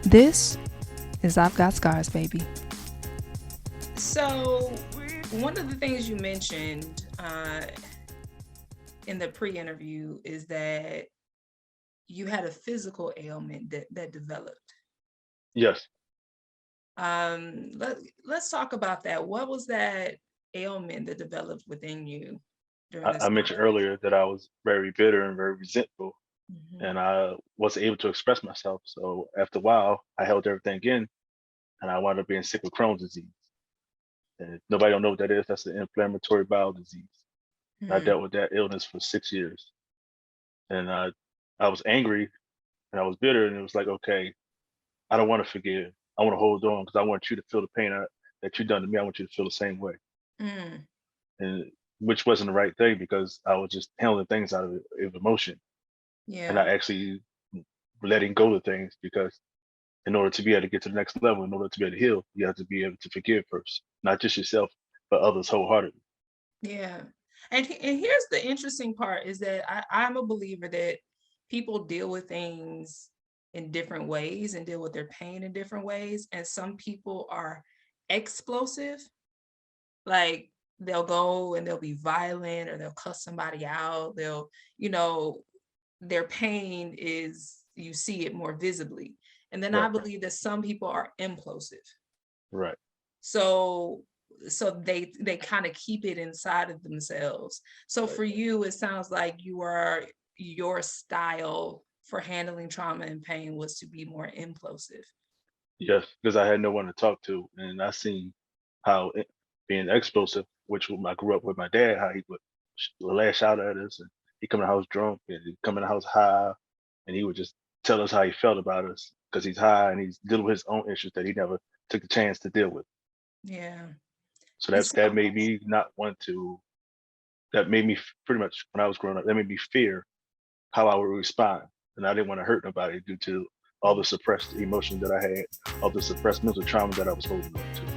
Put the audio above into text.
This is I've Got Scars, baby. So, one of the things you mentioned in the pre-interview is that you had a physical ailment that developed. Yes, Let's talk about that. What was that ailment that developed within you during I this mentioned time? earlier that I was very bitter and very resentful, Mhm. and I wasn't able to express myself. So after a while, I held everything in, and I wound up being sick with Crohn's disease. And if nobody don't know what that is, that's an inflammatory bowel disease. I Hmm. dealt with that illness for 6 years, and I was angry and I was bitter, and it was like, okay, I don't want to forgive. I want to hold on because I want you to feel the pain that you done to me. I want you to feel the same way, Mm. and which wasn't the right thing because I was just handling things out of emotion and Yeah. not actually letting go of things. Because in order to be able to get to the next level, in order to be able to heal, you have to be able to forgive first, not just yourself, but others wholeheartedly. Yeah. And here's the interesting part is that I'm a believer that people deal with things in different ways and deal with their pain in different ways. And some people are explosive, like they'll go and they'll be violent or they'll cuss somebody out. They'll, you know, their pain is you see it more visibly. And then I Right, believe that some people are implosive. right. So they kind of keep it inside of themselves. So for you, it sounds like your style for handling trauma and pain was to be more implosive. Yes, because I had no one to talk to, and I seen how being explosive, which when I grew up with my dad, how he would lash out at us, and he come in the house drunk, and he come in the house high, and he would just tell us how he felt about us because he's high and he's dealing with his own issues that he never took the chance to deal with. Yeah. So And that so made me not want to. That made me pretty much when I was growing up. That made me fear how I would respond, and I didn't want to hurt nobody due to all the suppressed emotion that I had, all the suppressed mental trauma that I was holding on to.